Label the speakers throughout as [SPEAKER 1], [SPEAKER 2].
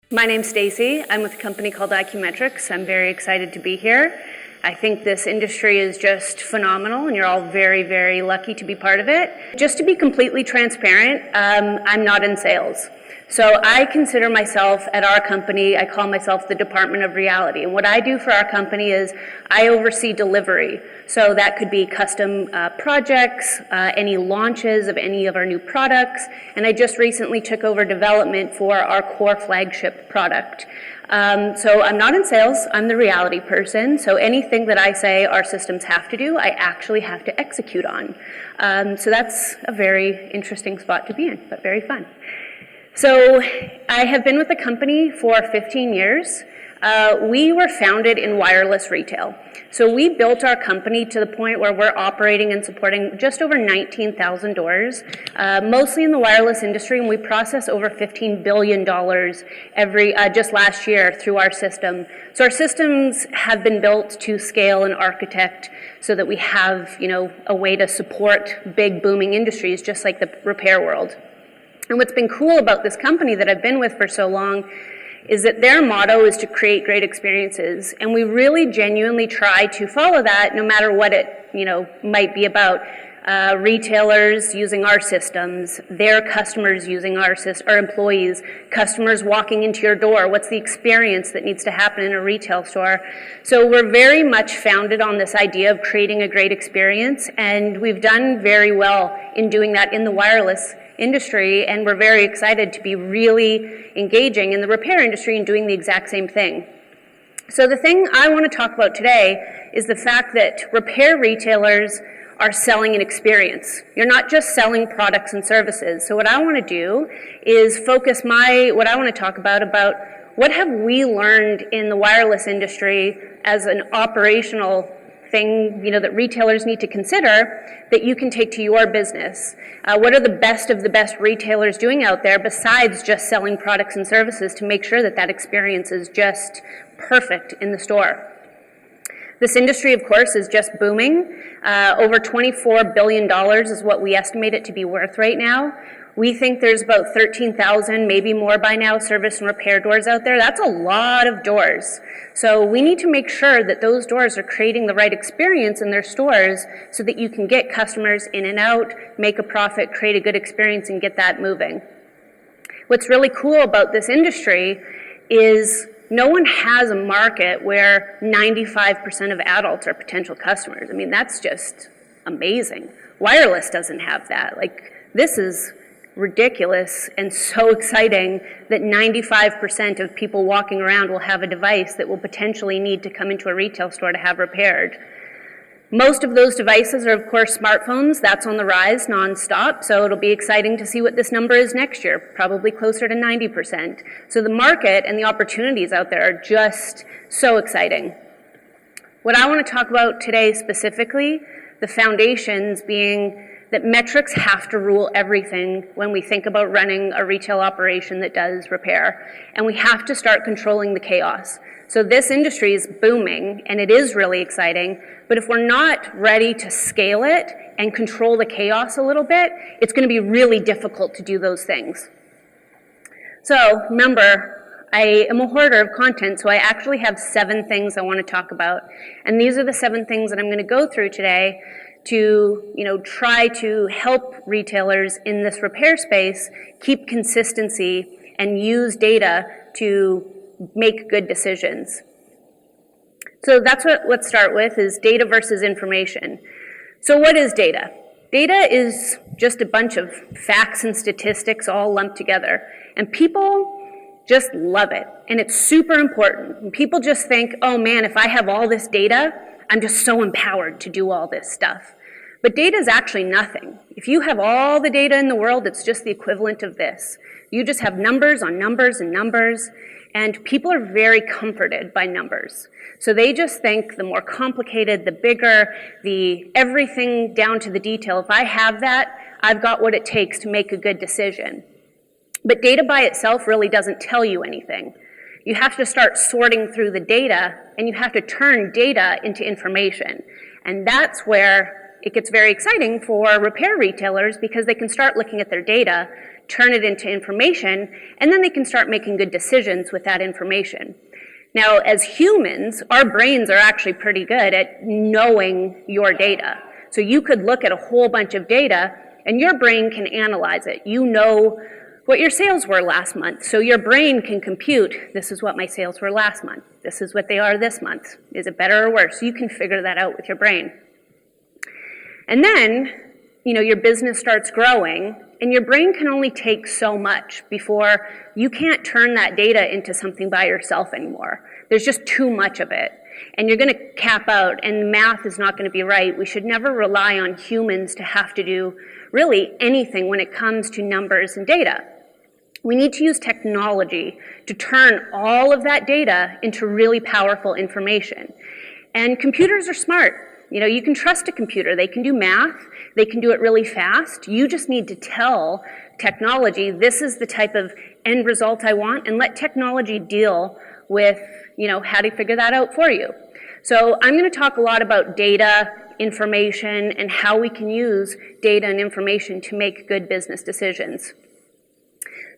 [SPEAKER 1] My name's Stacy. I'm with a company called IQmetrics. I'm very excited to be here. I think this industry is just phenomenal, and you're all very, very lucky to be part of it. Just to be completely transparent, I'm not in sales. So I consider myself, at our company, I call myself the Department of Reality. And what I do for our company is I oversee delivery. So that could be custom projects, any launches of any of our new products. And I just recently took over development for our core flagship product. So I'm not in sales, I'm the reality person. So anything that I say our systems have to do, I actually have to execute on. So that's a very interesting spot to be in, but very fun. So I have been with the company for 15 years. We were founded in wireless retail. So we built our company to the point where we're operating and supporting just over 19,000 doors, mostly in the wireless industry, and we process over $15 billion just last year through our system. So our systems have been built to scale and architect so that we have, a way to support big booming industries just like the repair world. And what's been cool about this company that I've been with for so long is that their motto is to create great experiences. And we really genuinely try to follow that no matter what it, might be about. Retailers using our systems, their customers using our employees, customers walking into your door. What's the experience that needs to happen in a retail store? So we're very much founded on this idea of creating a great experience, and we've done very well in doing that in the wireless industry, and we're very excited to be really engaging in the repair industry and doing the exact same thing. So the thing I want to talk about today is the fact that repair retailers are selling an experience. You're not just selling products and services. So what I want to do is focus what I want to talk about what have we learned in the wireless industry as an operational thing, that retailers need to consider that you can take to your business. What are the best of the best retailers doing out there besides just selling products and services to make sure that that experience is just perfect in the store? This industry, of course, is just booming. Over $24 billion is what we estimate it to be worth right now. We think there's about 13,000, maybe more by now, service and repair doors out there. That's a lot of doors. So we need to make sure that those doors are creating the right experience in their stores so that you can get customers in and out, make a profit, create a good experience, and get that moving. What's really cool about this industry is no one has a market where 95% of adults are potential customers. I mean, that's just amazing. Wireless doesn't have that. This is ridiculous and so exciting that 95% of people walking around will have a device that will potentially need to come into a retail store to have repaired. Most of those devices are, of course, smartphones. That's on the rise nonstop, so it'll be exciting to see what this number is next year, probably closer to 90%. So the market and the opportunities out there are just so exciting. What I want to talk about today specifically, the foundations being that metrics have to rule everything when we think about running a retail operation that does repair. And we have to start controlling the chaos. So this industry is booming, and it is really exciting, but if we're not ready to scale it and control the chaos a little bit, it's going to be really difficult to do those things. So remember, I am a hoarder of content, so I actually have 7 things I want to talk about. And these are the 7 things that I'm going to go through today to, try to help retailers in this repair space keep consistency and use data to make good decisions. So that's let's start with is data versus information. So what is data? Data is just a bunch of facts and statistics all lumped together. And people just love it. And it's super important. And people just think, oh man, if I have all this data, I'm just so empowered to do all this stuff. But data is actually nothing. If you have all the data in the world, it's just the equivalent of this. You just have numbers on numbers and numbers, and people are very comforted by numbers. So they just think the more complicated, the bigger, the everything down to the detail. If I have that, I've got what it takes to make a good decision. But data by itself really doesn't tell you anything. You have to start sorting through the data, and you have to turn data into information. And that's where it gets very exciting for repair retailers because they can start looking at their data, turn it into information, and then they can start making good decisions with that information. Now, as humans, our brains are actually pretty good at knowing your data. So you could look at a whole bunch of data, and your brain can analyze it. You know what your sales were last month, so your brain can compute, this is what my sales were last month, this is what they are this month. Is it better or worse? You can figure that out with your brain. And then, your business starts growing, and your brain can only take so much before you can't turn that data into something by yourself anymore. There's just too much of it. And you're going to cap out, and math is not going to be right. We should never rely on humans to have to do really anything when it comes to numbers and data. We need to use technology to turn all of that data into really powerful information. And computers are smart. You can trust a computer. They can do math. They can do it really fast. You just need to tell technology, this is the type of end result I want, and let technology deal with, how to figure that out for you. So I'm going to talk a lot about data, information, and how we can use data and information to make good business decisions.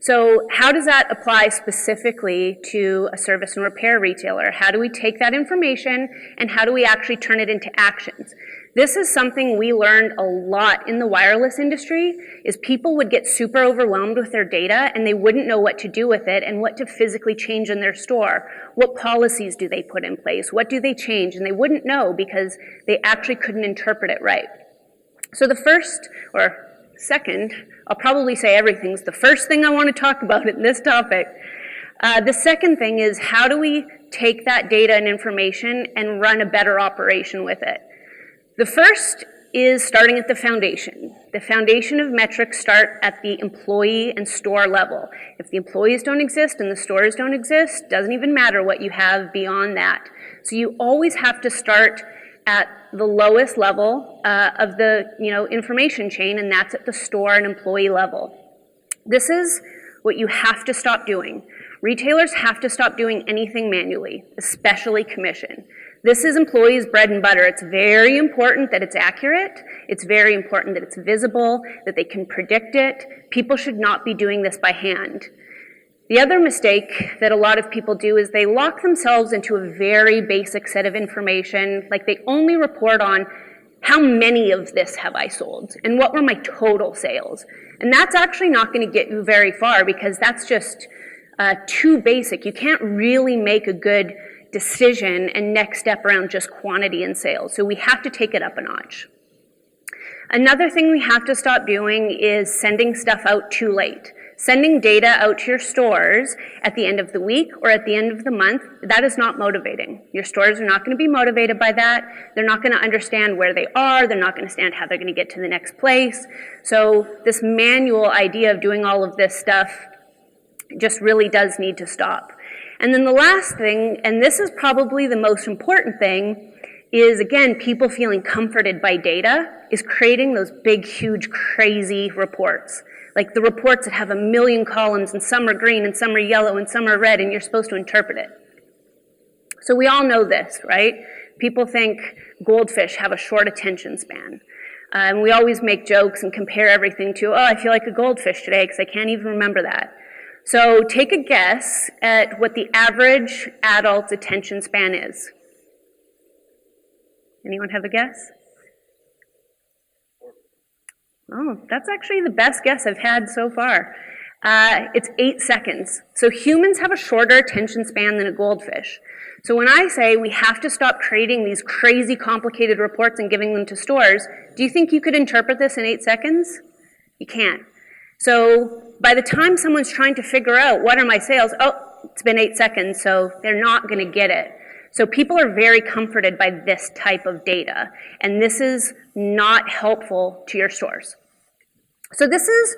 [SPEAKER 1] So how does that apply specifically to a service and repair retailer? How do we take that information and how do we actually turn it into actions? This is something we learned a lot in the wireless industry, is people would get super overwhelmed with their data and they wouldn't know what to do with it and what to physically change in their store. What policies do they put in place? What do they change? And they wouldn't know because they actually couldn't interpret it right. So the first, or second, I'll probably say everything's the first thing I want to talk about in this topic. The second thing is, how do we take that data and information and run a better operation with it? The first is starting at the foundation. The foundation of metrics start at the employee and store level. If the employees don't exist and the stores don't exist, doesn't even matter what you have beyond that. So you always have to start at the lowest level of the information chain, and that's at the store and employee level. This is what you have to stop doing. Retailers have to stop doing anything manually, especially commission. This is employees' bread and butter. It's very important that it's accurate. It's very important that it's visible, that they can predict it. People should not be doing this by hand. The other mistake that a lot of people do is they lock themselves into a very basic set of information, like they only report on how many of this have I sold and what were my total sales. And that's actually not going to get you very far because that's just too basic. You can't really make a good decision and next step around just quantity and sales. So we have to take it up a notch. Another thing we have to stop doing is sending stuff out too late. Sending data out to your stores at the end of the week or at the end of the month, that is not motivating. Your stores are not going to be motivated by that. They're not going to understand where they are. They're not going to understand how they're going to get to the next place. So this manual idea of doing all of this stuff just really does need to stop. And then the last thing, and this is probably the most important thing, is, again, people feeling comforted by data, is creating those big, huge, crazy reports. Like the reports that have 1 million columns, and some are green, and some are yellow, and some are red, and you're supposed to interpret it. So we all know this, right? People think goldfish have a short attention span. And we always make jokes and compare everything to, I feel like a goldfish today because I can't even remember that. So take a guess at what the average adult's attention span is. Anyone have a guess? Oh, that's actually the best guess I've had so far. It's 8 seconds. So humans have a shorter attention span than a goldfish. So when I say we have to stop creating these crazy complicated reports and giving them to stores, do you think you could interpret this in 8 seconds? You can't. So by the time someone's trying to figure out what are my sales, it's been 8 seconds, so they're not going to get it. So people are very comforted by this type of data, and this is not helpful to your stores. So this is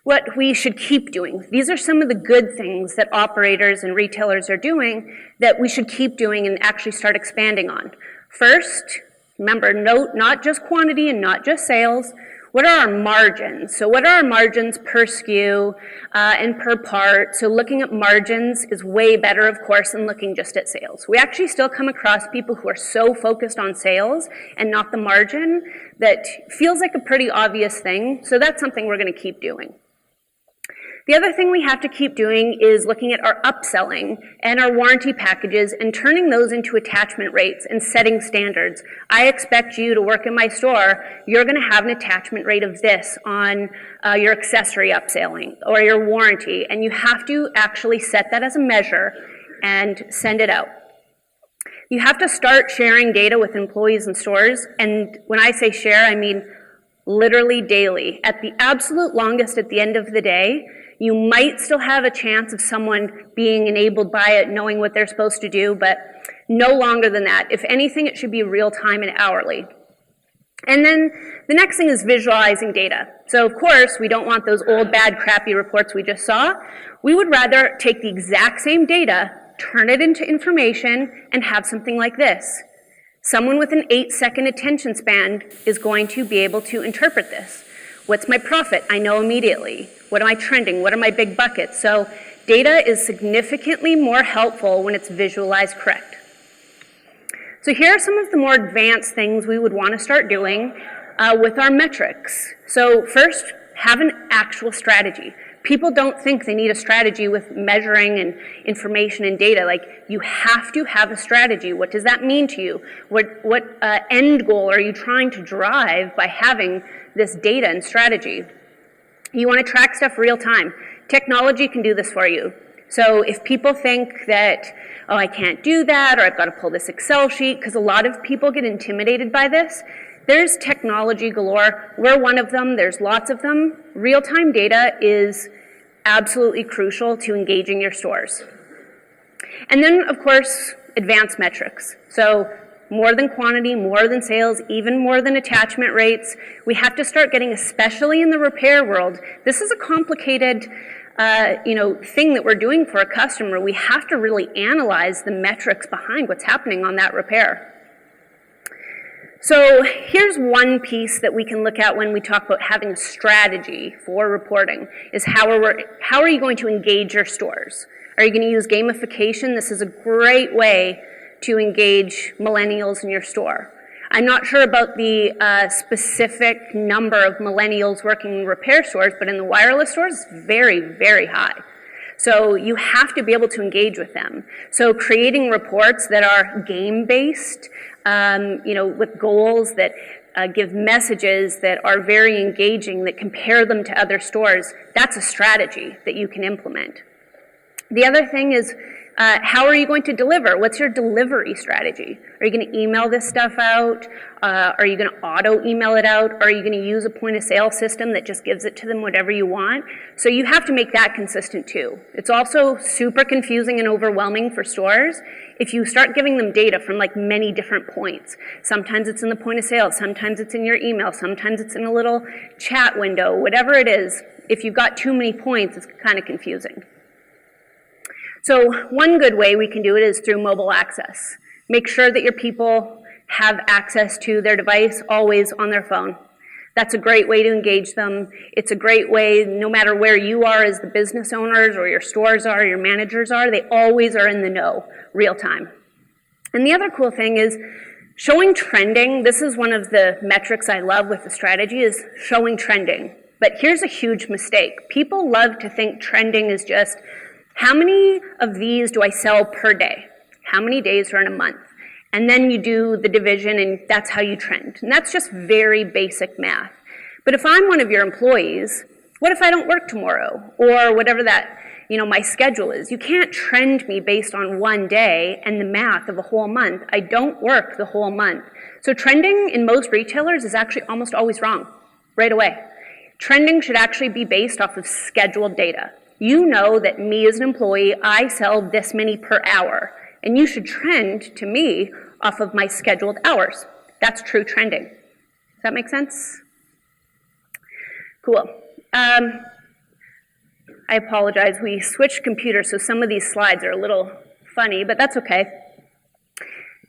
[SPEAKER 1] what we should keep doing. These are some of the good things that operators and retailers are doing that we should keep doing and actually start expanding on. First, remember, note not just quantity and not just sales. What are our margins? So what are our margins per SKU and per part? So looking at margins is way better, of course, than looking just at sales. We actually still come across people who are so focused on sales and not the margin that feels like a pretty obvious thing. So that's something we're going to keep doing. The other thing we have to keep doing is looking at our upselling and our warranty packages and turning those into attachment rates and setting standards. I expect you to work in my store, you're going to have an attachment rate of this on your accessory upselling or your warranty, and you have to actually set that as a measure and send it out. You have to start sharing data with employees and stores, and when I say share, I mean literally daily. At the absolute longest, at the end of the day, you might still have a chance of someone being enabled by it, knowing what they're supposed to do, but no longer than that. If anything, it should be real time and hourly. And then the next thing is visualizing data. So of course, we don't want those old, bad, crappy reports we just saw. We would rather take the exact same data, turn it into information, and have something like this. Someone with an 8-second attention span is going to be able to interpret this. What's my profit? I know immediately. What am I trending? What are my big buckets? So data is significantly more helpful when it's visualized correct. So here are some of the more advanced things we would want to start doing with our metrics. So first, have an actual strategy. People don't think they need a strategy with measuring and information and data. Like, you have to have a strategy. What does that mean to you? What end goal are you trying to drive by having this data and strategy? You want to track stuff real time. Technology can do this for you. So if people think that, oh, I can't do that, or I've got to pull this Excel sheet, because a lot of people get intimidated by this, there's technology galore. We're one of them. There's lots of them. Real-time data is absolutely crucial to engaging your stores. And then, of course, advanced metrics. So more than quantity, more than sales, even more than attachment rates. We have to start getting, especially in the repair world, this is a complicated thing that we're doing for a customer. We have to really analyze the metrics behind what's happening on that repair. So here's one piece that we can look at when we talk about having a strategy for reporting, is how are you going to engage your stores? Are you going to use gamification? This is a great way to engage millennials in your store. I'm not sure about the specific number of millennials working in repair stores, but in the wireless stores, it's very, very high. So you have to be able to engage with them. So creating reports that are game-based, with goals that give messages that are very engaging, that compare them to other stores, that's a strategy that you can implement. The other thing is, how are you going to deliver? What's your delivery strategy? Are you going to email this stuff out? Are you going to auto-email it out? Are you going to use a point-of-sale system that just gives it to them whatever you want? So you have to make that consistent too. It's also super confusing and overwhelming for stores if you start giving them data from like many different points. Sometimes it's in the point-of-sale, sometimes it's in your email, sometimes it's in a little chat window, whatever it is. If you've got too many points, it's kind of confusing. So one good way we can do it is through mobile access. Make sure that your people have access to their device always on their phone. That's a great way to engage them. It's a great way, no matter where you are as the business owners or your stores are, your managers are, they always are in the know, real time. And the other cool thing is showing trending. This is one of the metrics I love with the strategy, is showing trending. But here's a huge mistake. People love to think trending is just, how many of these do I sell per day? How many days are in a month? And then you do the division, and that's how you trend. And that's just very basic math. But if I'm one of your employees, what if I don't work tomorrow? Or whatever that, my schedule is. You can't trend me based on one day and the math of a whole month. I don't work the whole month. So trending in most retailers is actually almost always wrong, right away. Trending should actually be based off of scheduled data. You know that me as an employee, I sell this many per hour, and you should trend to me off of my scheduled hours. That's true trending. Does that make sense? Cool. I apologize. We switched computers, so some of these slides are a little funny, but that's okay.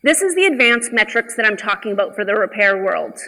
[SPEAKER 1] This is the advanced metrics that I'm talking about for the repair world.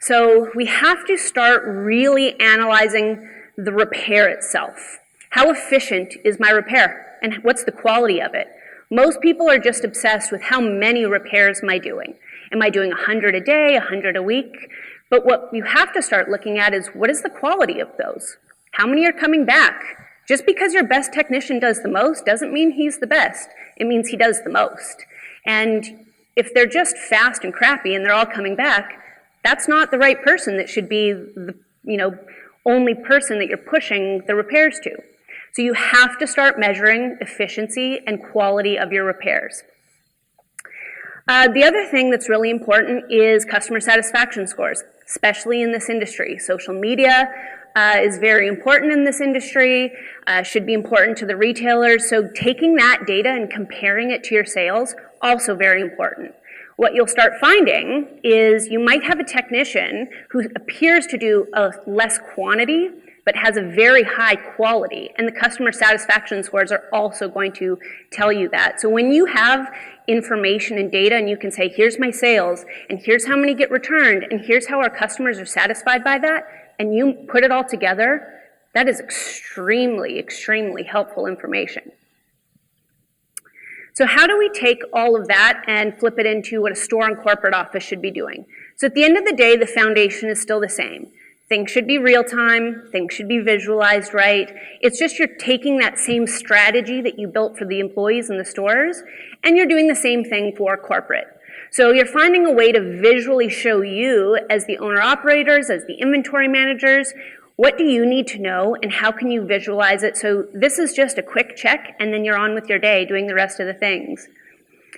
[SPEAKER 1] So we have to start really analyzing the repair itself. How efficient is my repair, and what's the quality of it? Most people are just obsessed with how many repairs am I doing. Am I doing 100 a day, 100 a week? But what you have to start looking at is, what is the quality of those? How many are coming back? Just because your best technician does the most doesn't mean he's the best. It means he does the most. And if they're just fast and crappy and they're all coming back, that's not the right person that should be the only person that you're pushing the repairs to. So you have to start measuring efficiency and quality of your repairs. The other thing that's really important is customer satisfaction scores, especially in this industry. Social media is very important in this industry, should be important to the retailers. So taking that data and comparing it to your sales, also very important. What you'll start finding is you might have a technician who appears to do a less quantity, but has a very high quality, and the customer satisfaction scores are also going to tell you that. So when you have information and data and you can say, here's my sales, and here's how many get returned, and here's how our customers are satisfied by that, and you put it all together, that is extremely, extremely helpful information. So how do we take all of that and flip it into what a store and corporate office should be doing? So at the end of the day, the foundation is still the same. Things should be real time, things should be visualized right. It's just you're taking that same strategy that you built for the employees in the stores, and you're doing the same thing for corporate. So you're finding a way to visually show you as the owner-operators, as the inventory managers, what do you need to know and how can you visualize it? So this is just a quick check and then you're on with your day doing the rest of the things.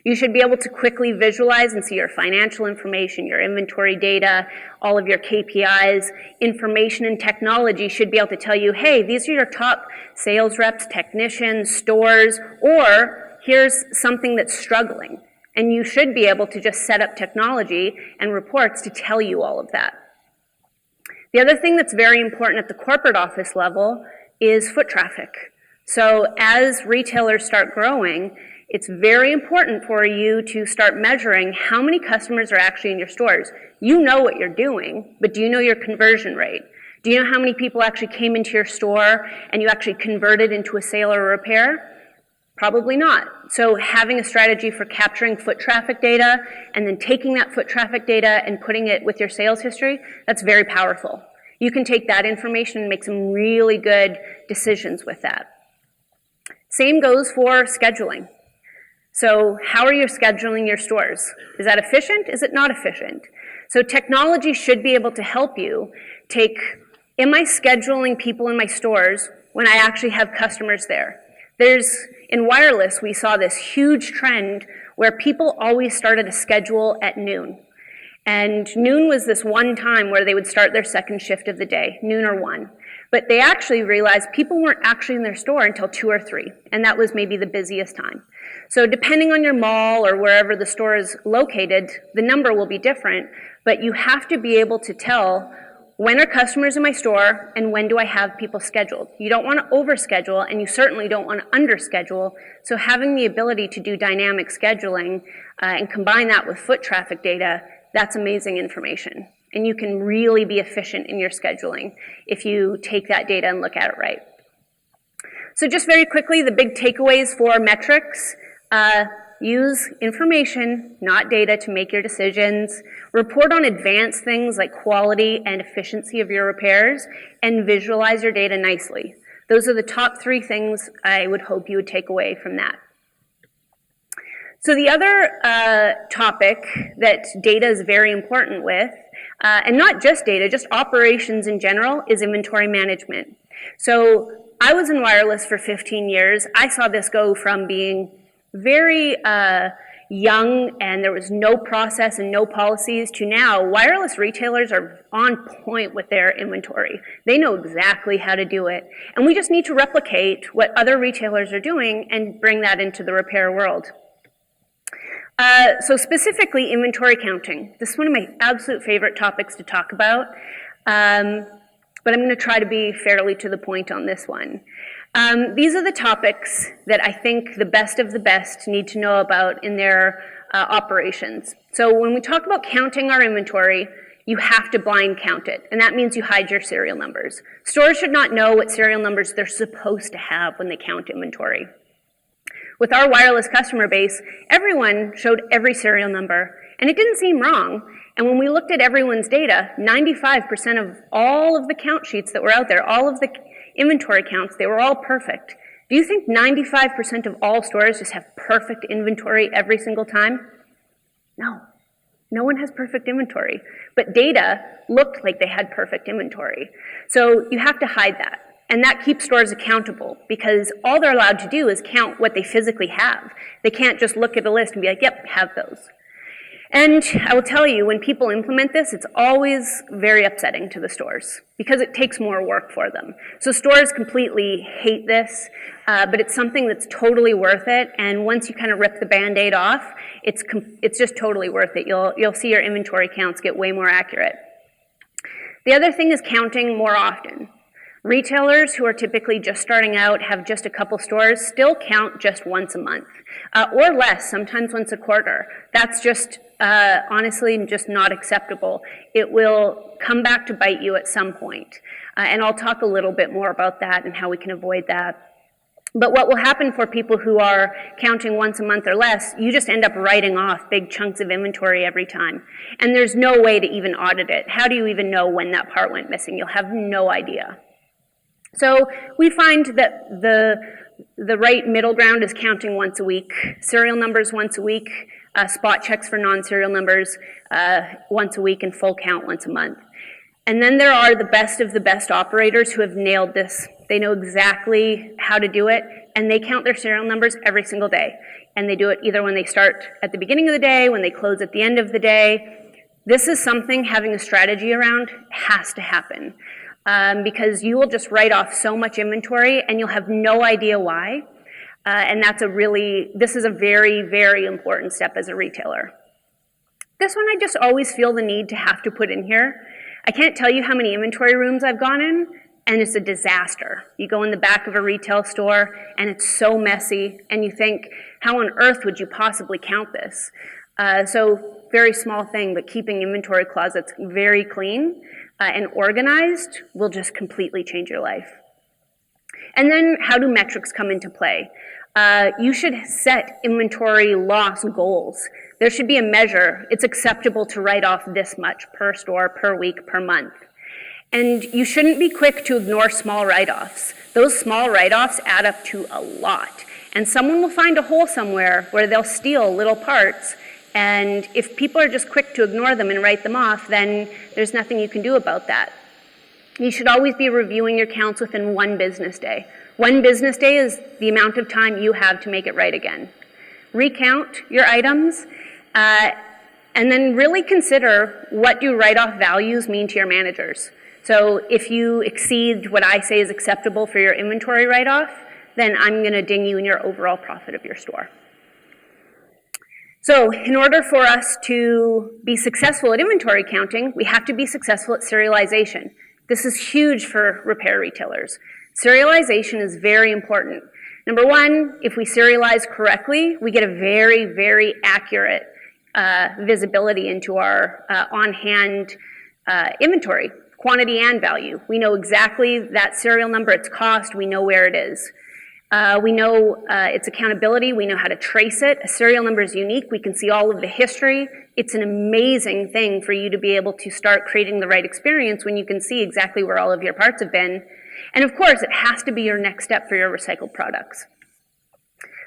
[SPEAKER 1] You should be able to quickly visualize and see your financial information, your inventory data, all of your KPIs. Information and technology should be able to tell you, hey, these are your top sales reps, technicians, stores, or here's something that's struggling. And you should be able to just set up technology and reports to tell you all of that. The other thing that's very important at the corporate office level is foot traffic. So as retailers start growing, it's very important for you to start measuring how many customers are actually in your stores. You know what you're doing, but do you know your conversion rate? Do you know how many people actually came into your store and you actually converted into a sale or a repair? Probably not. So having a strategy for capturing foot traffic data and then taking that foot traffic data and putting it with your sales history, that's very powerful. You can take that information and make some really good decisions with that. Same goes for scheduling. So how are you scheduling your stores? Is that efficient? Is it not efficient? So technology should be able to help you take, am I scheduling people in my stores when I actually have customers there? In wireless, we saw this huge trend where people always started a schedule at noon. And noon was this one time where they would start their second shift of the day, noon or 1. But they actually realized people weren't actually in their store until 2 or 3, and that was maybe the busiest time. So depending on your mall or wherever the store is located, the number will be different, but you have to be able to tell when are customers in my store and when do I have people scheduled. You don't want to overschedule, and you certainly don't want to underschedule, so having the ability to do dynamic scheduling and combine that with foot traffic data, that's amazing information. And you can really be efficient in your scheduling if you take that data and look at it right. So just very quickly, the big takeaways for metrics. Use information, not data, to make your decisions. Report on advanced things like quality and efficiency of your repairs, and visualize your data nicely. Those are the top 3 things I would hope you would take away from that. So the other topic that data is very important with, and not just data, just operations in general, is inventory management. So I was in wireless for 15 years. I saw this go from being very young and there was no process and no policies to now wireless retailers are on point with their inventory. They know exactly how to do it. And we just need to replicate what other retailers are doing and bring that into the repair world. So specifically, inventory counting. This is one of my absolute favorite topics to talk about, but I'm going to try to be fairly to the point on this one. These are the topics that I think the best of the best need to know about in their operations. So when we talk about counting our inventory, you have to blind count it, and that means you hide your serial numbers. Stores should not know what serial numbers they're supposed to have when they count inventory. With our wireless customer base, everyone showed every serial number, and it didn't seem wrong. And when we looked at everyone's data, 95% of all of the count sheets that were out there, all of the inventory counts, they were all perfect. Do you think 95% of all stores just have perfect inventory every single time? No. No one has perfect inventory. But data looked like they had perfect inventory. So you have to hide that. And that keeps stores accountable because all they're allowed to do is count what they physically have. They can't just look at a list and be like, yep, have those. And I will tell you, when people implement this, it's always very upsetting to the stores because it takes more work for them. So stores completely hate this, but it's something that's totally worth it. And once you kind of rip the Band-Aid off, it's just totally worth it. You'll see your inventory counts get way more accurate. The other thing is counting more often. Retailers who are typically just starting out, have just a couple stores, still count just once a month, or less, sometimes once a quarter. That's just, honestly, just not acceptable. It will come back to bite you at some point. And I'll talk a little bit more about that and how we can avoid that. But what will happen for people who are counting once a month or less, you just end up writing off big chunks of inventory every time. And there's no way to even audit it. How do you even know when that part went missing? You'll have no idea. So we find that the right middle ground is counting once a week, serial numbers once a week, spot checks for non-serial numbers once a week, and full count once a month. And then there are the best of the best operators who have nailed this. They know exactly how to do it, and they count their serial numbers every single day. And they do it either when they start at the beginning of the day, when they close at the end of the day. This is something having a strategy around has to happen. Because you will just write off so much inventory and you'll have no idea why. And this is a very, very important step as a retailer. This one I just always feel the need to have to put in here. I can't tell you how many inventory rooms I've gone in, and it's a disaster. You go in the back of a retail store and it's so messy, and you think, how on earth would you possibly count this? So very small thing, but keeping inventory closets very clean and organized will just completely change your life. And then how do metrics come into play? You should set inventory loss goals. There should be a measure. It's acceptable to write off this much per store, per week, per month. And you shouldn't be quick to ignore small write-offs. Those small write-offs add up to a lot. And someone will find a hole somewhere where they'll steal little parts. And if people are just quick to ignore them and write them off, then there's nothing you can do about that. You should always be reviewing your counts within 1 business day. 1 business day is the amount of time you have to make it right again. Recount your items, and then really consider what do write-off values mean to your managers. So if you exceed what I say is acceptable for your inventory write-off, then I'm going to ding you in your overall profit of your store. So in order for us to be successful at inventory counting, we have to be successful at serialization. This is huge for repair retailers. Serialization is very important. Number one, if we serialize correctly, we get a very, very accurate visibility into our on-hand inventory, quantity and value. We know exactly that serial number, its cost, we know where it is. We know its accountability, we know how to trace it. A serial number is unique, we can see all of the history. It's an amazing thing for you to be able to start creating the right experience when you can see exactly where all of your parts have been. And of course, it has to be your next step for your recycled products.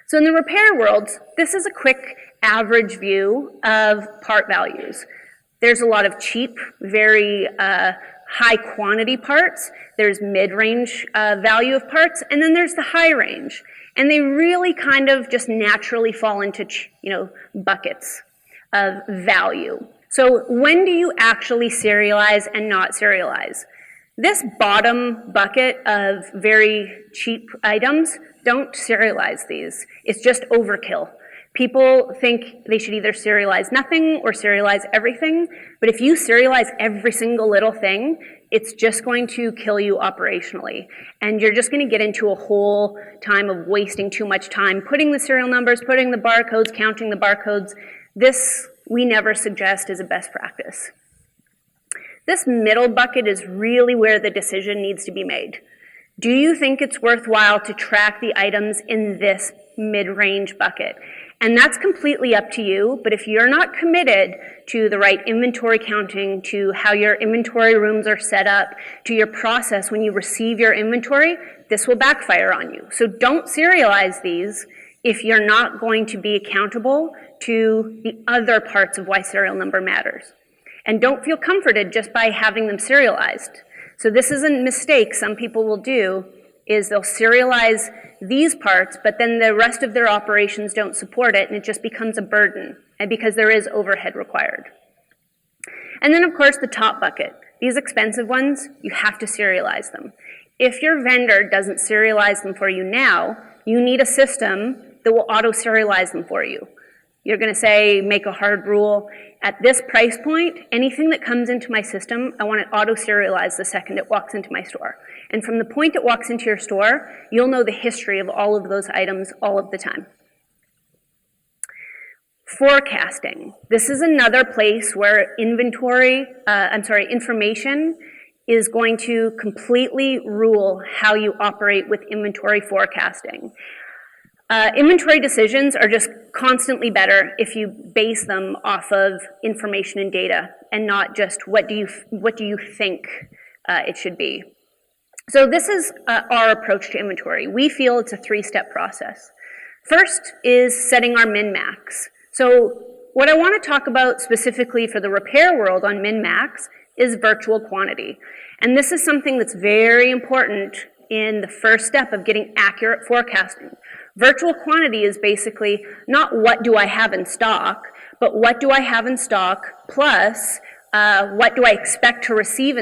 [SPEAKER 1] So in the repair world, this is a quick average view of part values. There's a lot of cheap, very high quantity parts. There's mid-range value of parts, and then there's the high range. And they really kind of just naturally fall into, buckets of value. So when do you actually serialize and not serialize? This bottom bucket of very cheap items, don't serialize these. It's just overkill. People think they should either serialize nothing or serialize everything, but if you serialize every single little thing, it's just going to kill you operationally. And you're just going to get into a whole time of wasting too much time putting the serial numbers, putting the barcodes, counting the barcodes. This we never suggest as a best practice. This middle bucket is really where the decision needs to be made. Do you think it's worthwhile to track the items in this mid-range bucket? And that's completely up to you, but if you're not committed to the right inventory counting, to how your inventory rooms are set up, to your process when you receive your inventory, this will backfire on you. So don't serialize these if you're not going to be accountable to the other parts of why serial number matters. And don't feel comforted just by having them serialized. So this is a mistake some people will do, is they'll serialize these parts, but then the rest of their operations don't support it, and it just becomes a burden, and because there is overhead required. And then, of course, the top bucket. These expensive ones, you have to serialize them. If your vendor doesn't serialize them for you now, you need a system that will auto-serialize them for you. You're going to say, make a hard rule. At this price point, anything that comes into my system, I want it auto-serialized the second it walks into my store. And from the point it walks into your store, you'll know the history of all of those items all of the time. Forecasting. This is another place where information is going to completely rule how you operate with inventory forecasting. Inventory decisions are just constantly better if you base them off of information and data and not just what do you think it should be. So this is our approach to inventory. We feel it's a three-step process. First is setting our min-max. So what I want to talk about specifically for the repair world on min-max is virtual quantity. And this is something that's very important in the first step of getting accurate forecasting. Virtual quantity is basically not what do I have in stock, but what do I have in stock plus what do I expect to receive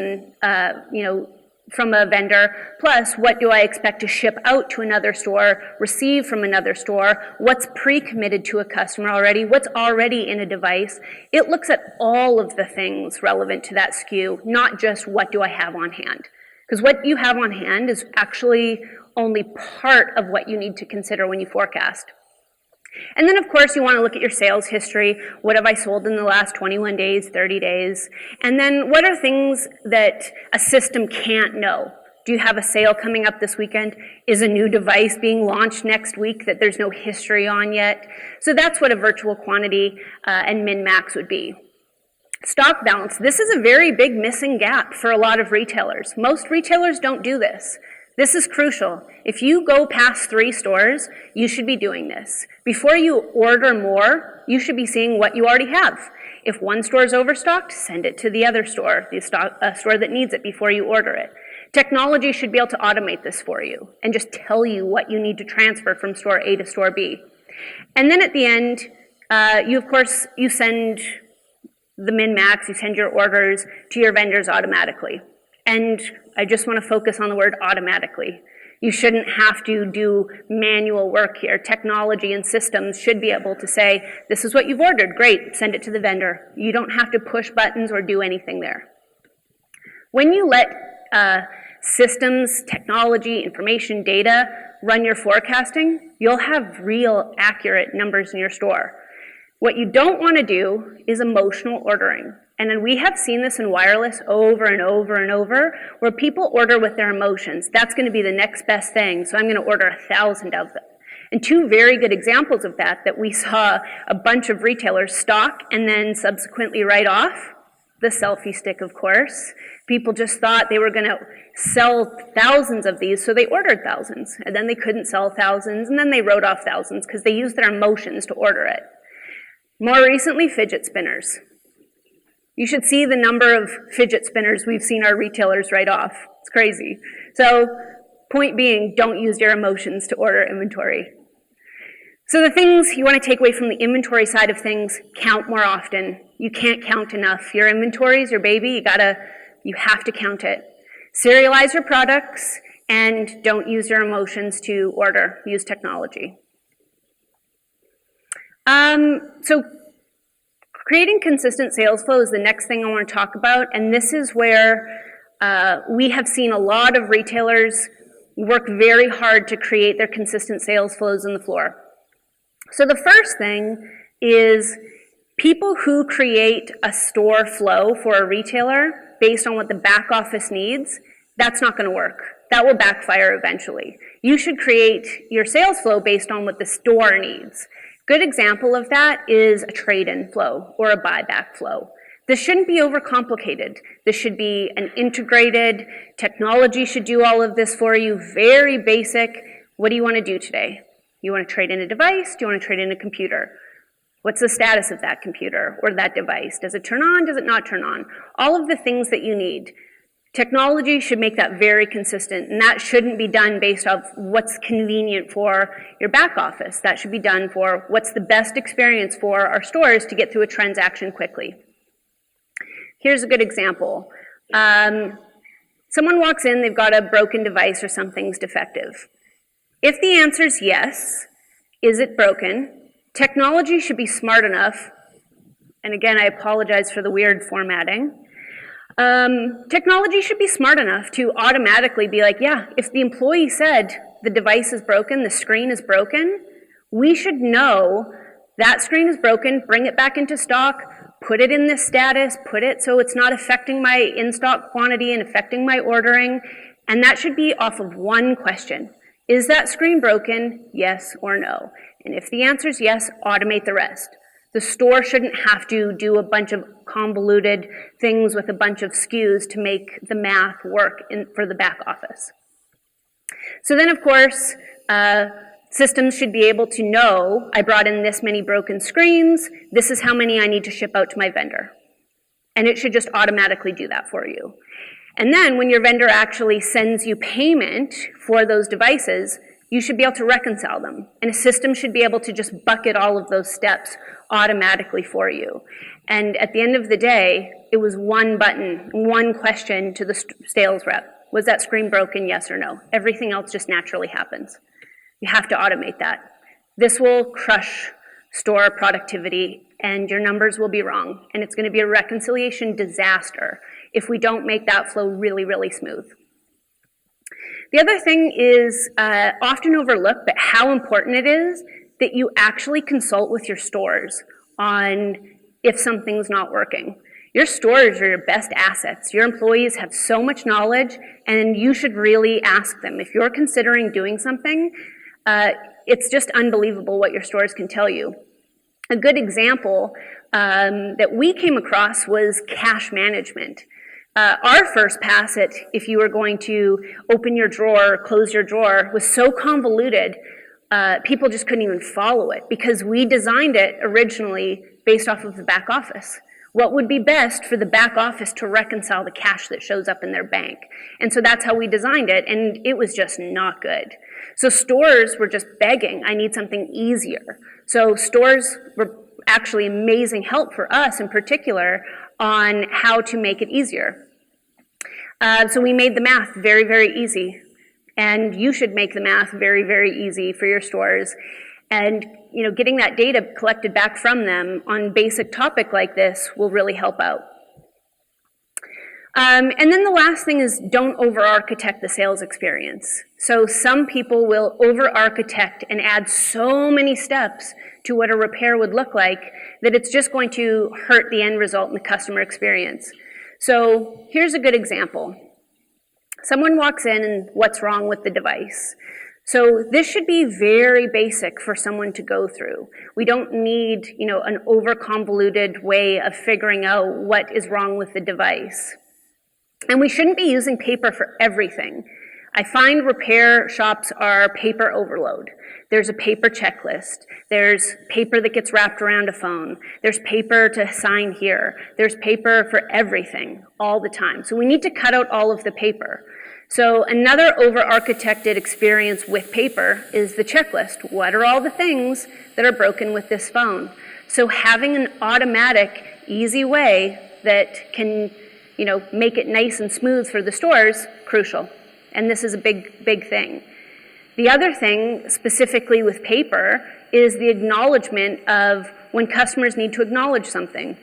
[SPEAKER 1] from a vendor, plus what do I expect to ship out to another store, receive from another store, what's pre-committed to a customer already, what's already in a device. It looks at all of the things relevant to that SKU, not just what do I have on hand. Because what you have on hand is actually only part of what you need to consider when you forecast. And then, of course, you want to look at your sales history. What have I sold in the last 21 days, 30 days? And then what are things that a system can't know? Do you have a sale coming up this weekend? Is a new device being launched next week that there's no history on yet? So that's what a virtual quantity and min-max would be. Stock balance. This is a very big missing gap for a lot of retailers. Most retailers don't do this. This is crucial. If you go past 3 stores, you should be doing this. Before you order more, you should be seeing what you already have. If one store is overstocked, send it to the other store, the store that needs it before you order it. Technology should be able to automate this for you and just tell you what you need to transfer from store A to store B. And then at the end, you send the min-max, you send your orders to your vendors automatically. And I just want to focus on the word automatically. You shouldn't have to do manual work here. Technology and systems should be able to say, this is what you've ordered, great, send it to the vendor. You don't have to push buttons or do anything there. When you let systems, technology, information, data run your forecasting, you'll have real accurate numbers in your store. What you don't want to do is emotional ordering. And then we have seen this in wireless over and over and over, where people order with their emotions. That's going to be the next best thing, so I'm going to order 1,000 of them. And 2 very good examples of that we saw a bunch of retailers stock and then subsequently write off. The selfie stick, of course. People just thought they were going to sell thousands of these, so they ordered thousands. And then they couldn't sell thousands, and then they wrote off thousands because they used their emotions to order it. More recently, fidget spinners. You should see the number of fidget spinners we've seen our retailers write off. It's crazy. So, point being, don't use your emotions to order inventory. So the things you want to take away from the inventory side of things, count more often. You can't count enough. Your inventory is your baby. You have to count it. Serialize your products and don't use your emotions to order. Use technology. So creating consistent sales flow is the next thing I want to talk about, and this is where we have seen a lot of retailers work very hard to create their consistent sales flows in the floor. So the first thing is people who create a store flow for a retailer based on what the back office needs, that's not going to work. That will backfire eventually. You should create your sales flow based on what the store needs. Good example of that is a trade-in flow or a buyback flow. This shouldn't be overcomplicated. This should be an integrated, technology should do all of this for you, very basic. What do you want to do today? You want to trade in a device? Do you want to trade in a computer? What's the status of that computer or that device? Does it turn on? Does it not turn on? All of the things that you need. Technology should make that very consistent, and that shouldn't be done based off what's convenient for your back office. That should be done for what's the best experience for our stores to get through a transaction quickly. Here's a good example. Someone walks in, they've got a broken device or something's defective. If the answer is yes, is it broken? Technology should be smart enough, and again, I apologize for the weird formatting. Technology should be smart enough to automatically be like, yeah, if the employee said the device is broken, the screen is broken, we should know that screen is broken, bring it back into stock, put it in this status, put it so it's not affecting my in-stock quantity and affecting my ordering, and that should be off of one question. Is that screen broken? Yes or no? And if the answer is yes, automate the rest. The store shouldn't have to do a bunch of convoluted things with a bunch of SKUs to make the math work for the back office. So then, of course, systems should be able to know, I brought in this many broken screens, this is how many I need to ship out to my vendor. And it should just automatically do that for you. And then when your vendor actually sends you payment for those devices, you should be able to reconcile them. And a system should be able to just bucket all of those steps automatically for you. And at the end of the day, it was one button, one question to the sales rep. Was that screen broken, yes or no? Everything else just naturally happens. You have to automate that. This will crush store productivity, and your numbers will be wrong. And it's going to be a reconciliation disaster if we don't make that flow really, really smooth. The other thing is often overlooked, but how important it is that you actually consult with your stores on if something's not working. Your stores are your best assets. Your employees have so much knowledge, and you should really ask them. If you're considering doing something, it's just unbelievable what your stores can tell you. A good example that we came across was cash management. Our first pass at if you were going to open your drawer or close your drawer was so convoluted, people just couldn't even follow it because we designed it originally based off of the back office. What would be best for the back office to reconcile the cash that shows up in their bank? And so that's how we designed it, and it was just not good. So stores were just begging, I need something easier. So stores were actually amazing help for us in particular on how to make it easier. So we made the math very, very easy. And you should make the math very, very easy for your stores. And getting that data collected back from them on basic topic like this will really help out. And then the last thing is don't over-architect the sales experience. So some people will over-architect and add so many steps to what a repair would look like that it's just going to hurt the end result in the customer experience. So here's a good example. Someone walks in and what's wrong with the device? So this should be very basic for someone to go through. We don't need, an over-convoluted way of figuring out what is wrong with the device. And we shouldn't be using paper for everything. I find repair shops are paper overload. There's a paper checklist. There's paper that gets wrapped around a phone. There's paper to sign here. There's paper for everything all the time. So we need to cut out all of the paper. So another over-architected experience with paper is the checklist. What are all the things that are broken with this phone? So having an automatic, easy way that can, make it nice and smooth for the stores, crucial. And this is a big, big thing. The other thing, specifically with paper, is the acknowledgement of when customers need to acknowledge something.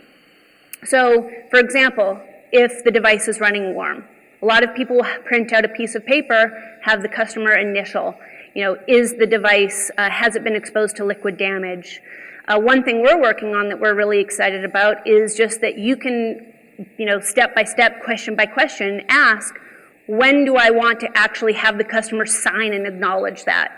[SPEAKER 1] So, for example, if the device is running warm, a lot of people print out a piece of paper, have the customer initial. Is the device, has it been exposed to liquid damage? One thing we're working on that we're really excited about is just that you can, step by step, question by question, ask, when do I want to actually have the customer sign and acknowledge that?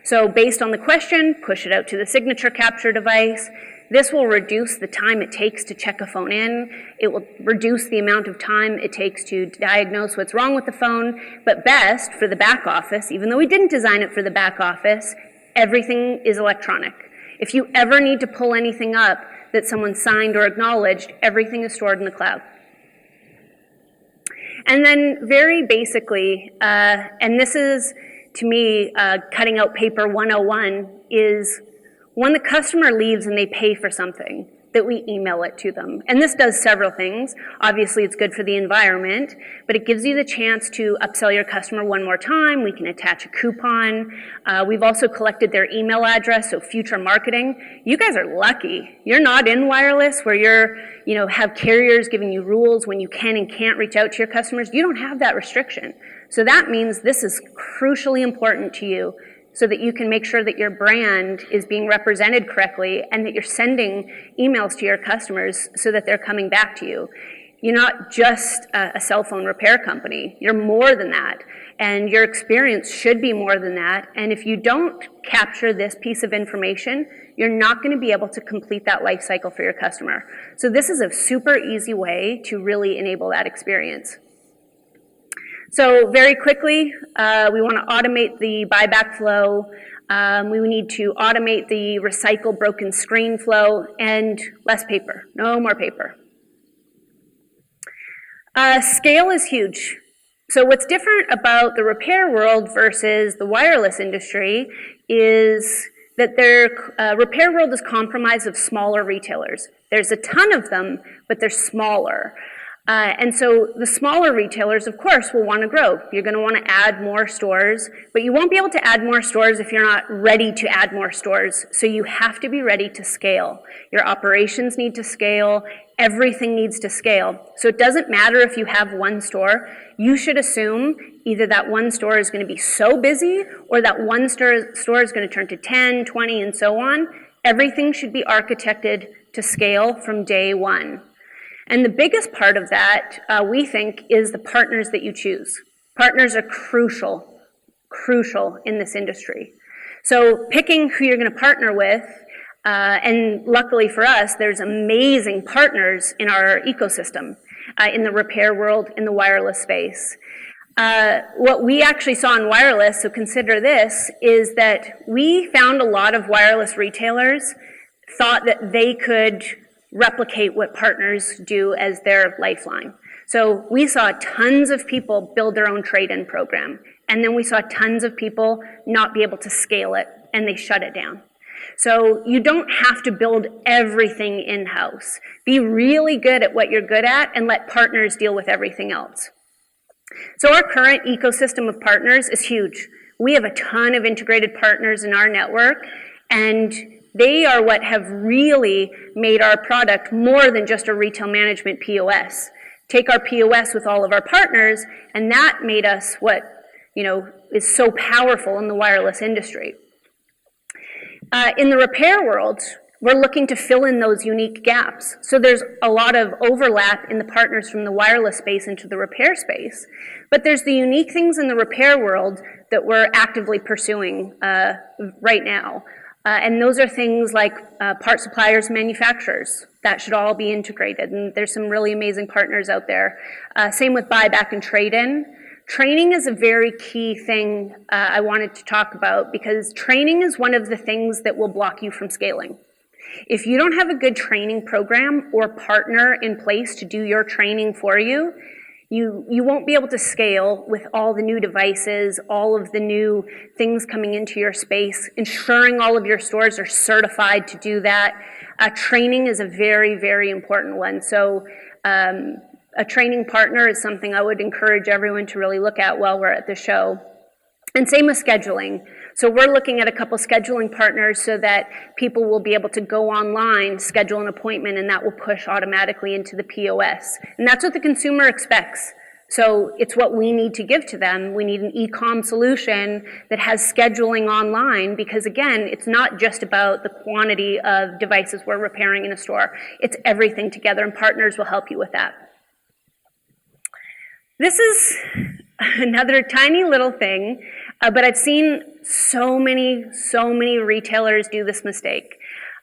[SPEAKER 1] So based on the question, push it out to the signature capture device. This will reduce the time it takes to check a phone in. It will reduce the amount of time it takes to diagnose what's wrong with the phone. But best for the back office, even though we didn't design it for the back office, everything is electronic. If you ever need to pull anything up that someone signed or acknowledged, everything is stored in the cloud. And then very basically, and this is, to me, cutting out paper 101, is when the customer leaves and they pay for something, that we email it to them. And this does several things. Obviously, it's good for the environment, but it gives you the chance to upsell your customer one more time. We can attach a coupon. We've also collected their email address, so future marketing. You guys are lucky. You're not in wireless where have carriers giving you rules when you can and can't reach out to your customers. You don't have that restriction. So that means this is crucially important to you, so that you can make sure that your brand is being represented correctly and that you're sending emails to your customers so that they're coming back to you. You're not just a cell phone repair company. You're more than that. And your experience should be more than that. And if you don't capture this piece of information, you're not going to be able to complete that life cycle for your customer. So this is a super easy way to really enable that experience. So very quickly, we want to automate the buyback flow. We need to automate the recycle broken screen flow, and less paper. No more paper. Scale is huge. So what's different about the repair world versus the wireless industry is that their repair world is comprised of smaller retailers. There's a ton of them, but they're smaller. And so the smaller retailers, of course, will want to grow. You're going to want to add more stores, but you won't be able to add more stores if you're not ready to add more stores. So you have to be ready to scale. Your operations need to scale. Everything needs to scale. So it doesn't matter if you have one store. You should assume either that one store is going to be so busy or that one store is going to turn to 10, 20, and so on. Everything should be architected to scale from day one. And the biggest part of that, we think, is the partners that you choose. Partners are crucial in this industry. So picking who you're going to partner with, and luckily for us, there's amazing partners in our ecosystem, in the repair world, in the wireless space. What we actually saw in wireless, so consider this, is that we found a lot of wireless retailers thought that they could replicate what partners do as their lifeline. So we saw tons of people build their own trade-in program, and then we saw tons of people not be able to scale it, and they shut it down. So you don't have to build everything in-house. Be really good at what you're good at and let partners deal with everything else. So our current ecosystem of partners is huge. We have a ton of integrated partners in our network, and they are what have really made our product more than just a retail management POS. Take our POS with all of our partners, and that made us what is so powerful in the wireless industry. In the repair world, we're looking to fill in those unique gaps. So there's a lot of overlap in the partners from the wireless space into the repair space. But there's the unique things in the repair world that we're actively pursuing right now. And those are things like part suppliers, manufacturers. That should all be integrated. And there's some really amazing partners out there. Same with buyback and trade-in. Training is a very key thing I wanted to talk about, because training is one of the things that will block you from scaling. If you don't have a good training program or partner in place to do your training for you, you won't be able to scale with all the new devices, all of the new things coming into your space, ensuring all of your stores are certified to do that. Training is a very, very important one. So a training partner is something I would encourage everyone to really look at while we're at the show. And same with scheduling. So we're looking at a couple scheduling partners so that people will be able to go online, schedule an appointment, and that will push automatically into the POS. And that's what the consumer expects. So it's what we need to give to them. We need an e-com solution that has scheduling online, because again, it's not just about the quantity of devices we're repairing in a store. It's everything together, and partners will help you with that. This is another tiny little thing. But I've seen so many retailers do this mistake.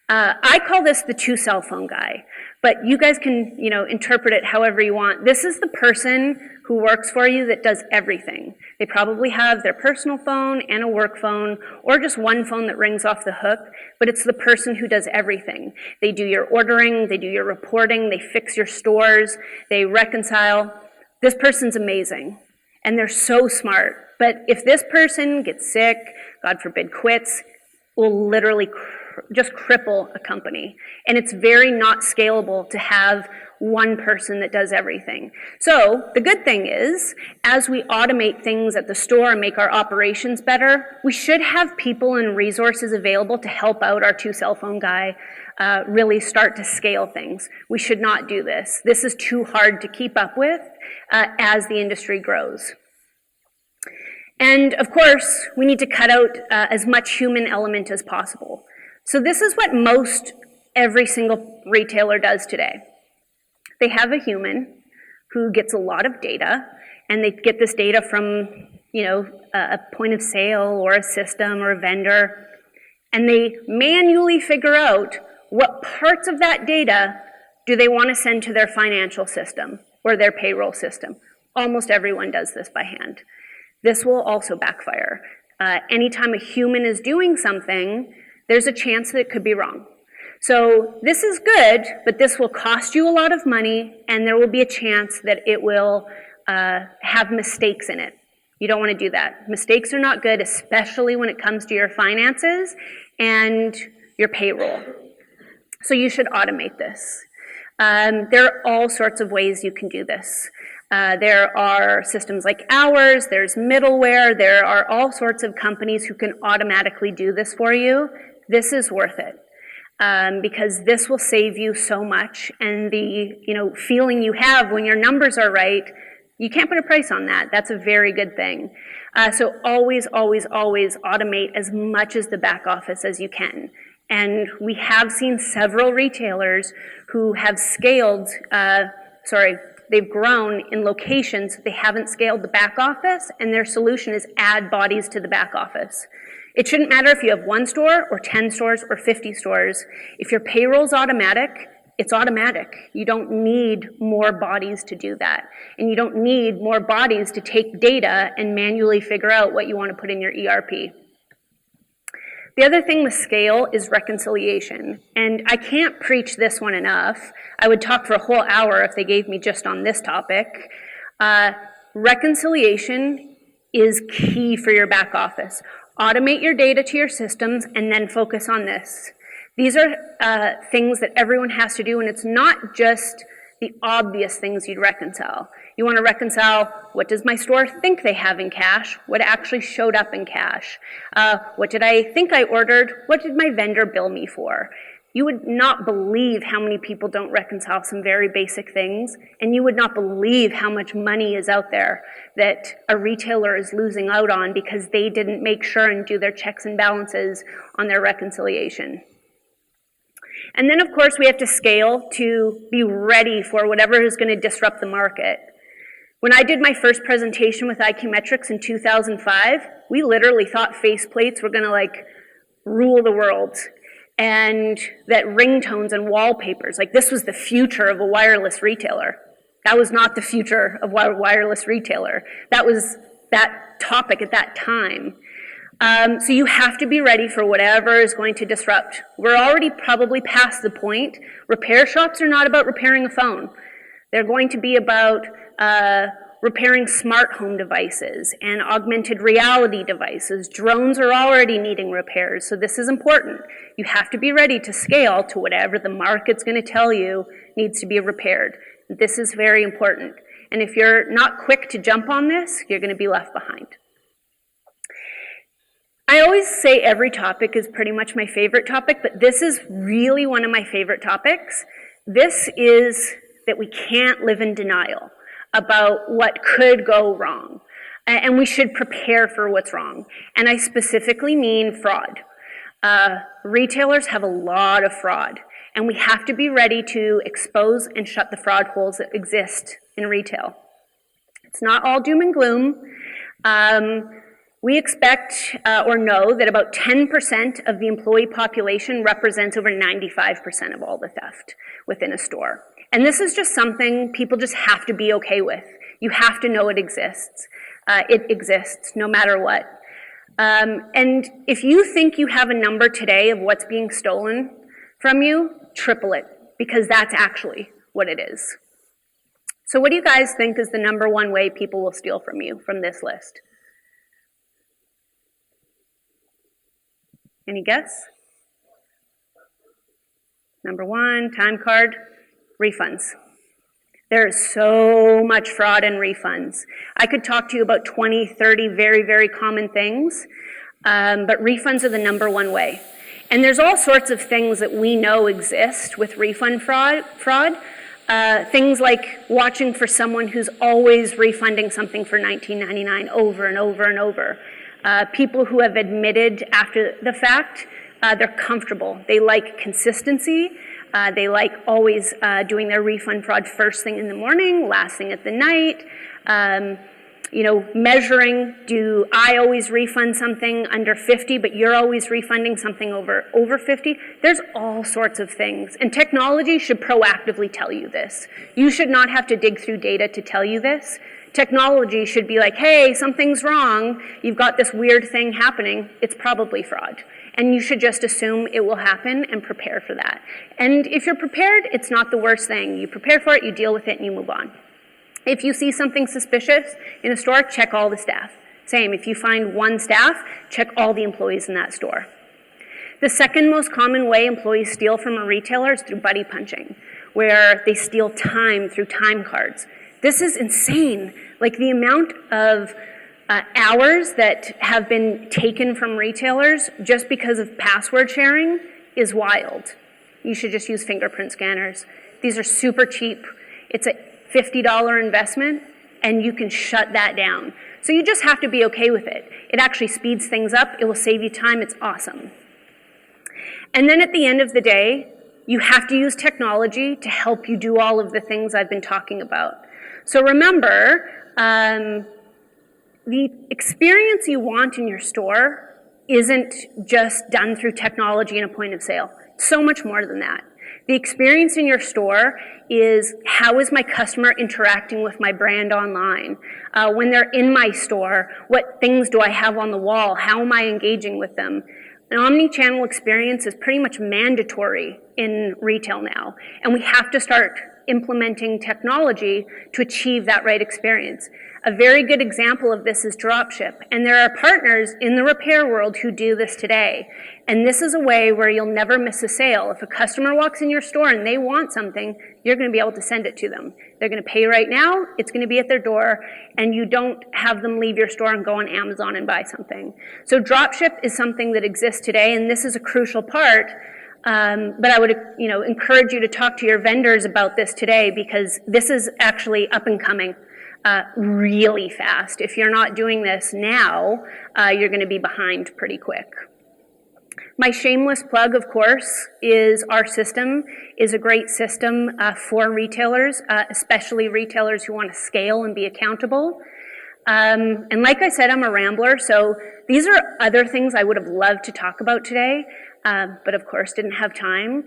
[SPEAKER 1] I call this the two cell phone guy, but you guys can, interpret it however you want. This is the person who works for you that does everything. They probably have their personal phone and a work phone, or just one phone that rings off the hook, but it's the person who does everything. They do your ordering, they do your reporting, they fix your stores, they reconcile. This person's amazing, and they're so smart. But if this person gets sick, God forbid quits, will literally just cripple a company. And it's very not scalable to have one person that does everything. So the good thing is, as we automate things at the store and make our operations better, we should have people and resources available to help out our two cell phone guy really start to scale things. We should not do this. This is too hard to keep up with as the industry grows. And of course, we need to cut out as much human element as possible. So this is what most every single retailer does today. They have a human who gets a lot of data, and they get this data from, a point of sale or a system or a vendor, and they manually figure out what parts of that data do they want to send to their financial system or their payroll system. Almost everyone does this by hand. This will also backfire. Anytime a human is doing something, there's a chance that it could be wrong. So this is good, but this will cost you a lot of money, and there will be a chance that it will have mistakes in it. You don't want to do that. Mistakes are not good, especially when it comes to your finances and your payroll. So you should automate this. There are all sorts of ways you can do this. There are systems like ours, there's middleware, there are all sorts of companies who can automatically do this for you. This is worth it. Because this will save you so much, and the feeling you have when your numbers are right, you can't put a price on that. That's a very good thing. So always automate as much as the back office as you can. And we have seen several retailers who have scaled, they've grown in locations, they haven't scaled the back office, and their solution is add bodies to the back office. It shouldn't matter if you have 1 store or 10 stores or 50 stores. If your payroll's automatic, it's automatic. You don't need more bodies to do that. And you don't need more bodies to take data and manually figure out what you want to put in your ERP. The other thing with scale is reconciliation. And I can't preach this one enough. I would talk for a whole hour if they gave me just on this topic. Reconciliation is key for your back office. Automate your data to your systems and then focus on this. These are things that everyone has to do, and it's not just the obvious things you'd reconcile. You want to reconcile, what does my store think they have in cash? What actually showed up in cash? What did I think I ordered? What did my vendor bill me for? You would not believe how many people don't reconcile some very basic things, and you would not believe how much money is out there that a retailer is losing out on because they didn't make sure and do their checks and balances on their reconciliation. And then, of course, we have to scale to be ready for whatever is going to disrupt the market. When I did my first presentation with IQmetrics in 2005, we literally thought faceplates were going to rule the world. And that ringtones and wallpapers, this was the future of a wireless retailer. That was not the future of a wireless retailer. That was that topic at that time. So you have to be ready for whatever is going to disrupt. We're already probably past the point. Repair shops are not about repairing a phone. They're going to be about repairing smart home devices and augmented reality devices. Drones are already needing repairs, so this is important. You have to be ready to scale to whatever the market's going to tell you needs to be repaired. This is very important. And if you're not quick to jump on this, you're going to be left behind. I always say every topic is pretty much my favorite topic, but this is really one of my favorite topics. This is that we can't live in denial about what could go wrong. And we should prepare for what's wrong. And I specifically mean fraud. Retailers have a lot of fraud, and we have to be ready to expose and shut the fraud holes that exist in retail. It's not all doom and gloom. We expect or know that about 10% of the employee population represents over 95% of all the theft within a store. And this is just something people just have to be okay with. You have to know it exists. It exists no matter what. And if you think you have a number today of what's being stolen from you, triple it, because that's actually what it is. So what do you guys think is the number one way people will steal from you from this list? Any guess? Number one, time card, refunds. There is so much fraud in refunds. I could talk to you about 20, 30 very, very common things, but refunds are the number one way. And there's all sorts of things that we know exist with refund fraud. Things like watching for someone who's always refunding something for $19.99 over and over and over. People who have admitted after the fact, they're comfortable. They like consistency. They like always doing their refund fraud first thing in the morning, last thing at the night. Measuring, do I always refund something under 50, but you're always refunding something over 50? There's all sorts of things. And technology should proactively tell you this. You should not have to dig through data to tell you this. Technology should be like, hey, something's wrong. You've got this weird thing happening. It's probably fraud. And you should just assume it will happen and prepare for that. And if you're prepared, it's not the worst thing. You prepare for it, you deal with it, and you move on. If you see something suspicious in a store, check all the staff. Same, if you find one staff, check all the employees in that store. The second most common way employees steal from a retailer is through buddy punching, where they steal time through time cards. This is insane. Like the amount of hours that have been taken from retailers just because of password sharing is wild. You should just use fingerprint scanners. These are super cheap. It's a $50 investment, and you can shut that down. So you just have to be okay with it. It actually speeds things up. It will save you time. It's awesome. And then at the end of the day, you have to use technology to help you do all of the things I've been talking about. So remember, the experience you want in your store isn't just done through technology and a point of sale. It's so much more than that. The experience in your store is, how is my customer interacting with my brand online? When they're in my store, what things do I have on the wall? How am I engaging with them? An omni-channel experience is pretty much mandatory in retail now, and we have to start implementing technology to achieve that right experience. A very good example of this is dropship, and there are partners in the repair world who do this today. And this is a way where you'll never miss a sale. If a customer walks in your store and they want something, you're going to be able to send it to them. They're going to pay right now, it's going to be at their door, and you don't have them leave your store and go on Amazon and buy something. So dropship is something that exists today, and this is a crucial part. But I would encourage you to talk to your vendors about this today, because this is actually up and coming really fast. If you're not doing this now, you're going to be behind pretty quick. My shameless plug, of course, is our system is a great system for retailers, especially retailers who want to scale and be accountable. And like I said, I'm a rambler, so these are other things I would have loved to talk about today, but of course didn't have time.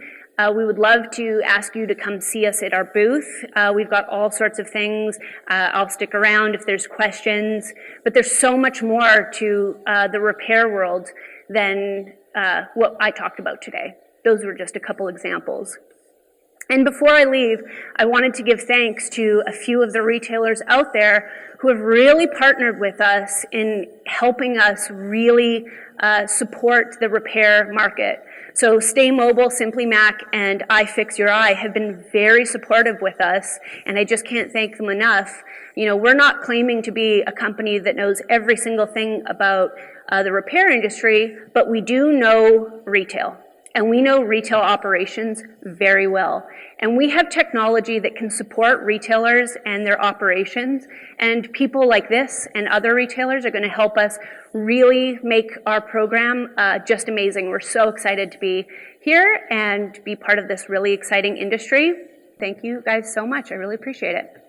[SPEAKER 1] We would love to ask you to come see us at our booth. We've got all sorts of things. I'll stick around if there's questions, but there's so much more to the repair world than what I talked about today. Those were just a couple examples. And before I leave, I wanted to give thanks to a few of the retailers out there who have really partnered with us in helping us really support the repair market. So Stay Mobile, Simply Mac, and iFix Your Eye have been very supportive with us, and I just can't thank them enough. We're not claiming to be a company that knows every single thing about the repair industry, but we do know retail. And we know retail operations very well. And we have technology that can support retailers and their operations. And people like this and other retailers are going to help us really make our program just amazing. We're so excited to be here and be part of this really exciting industry. Thank you guys so much. I really appreciate it.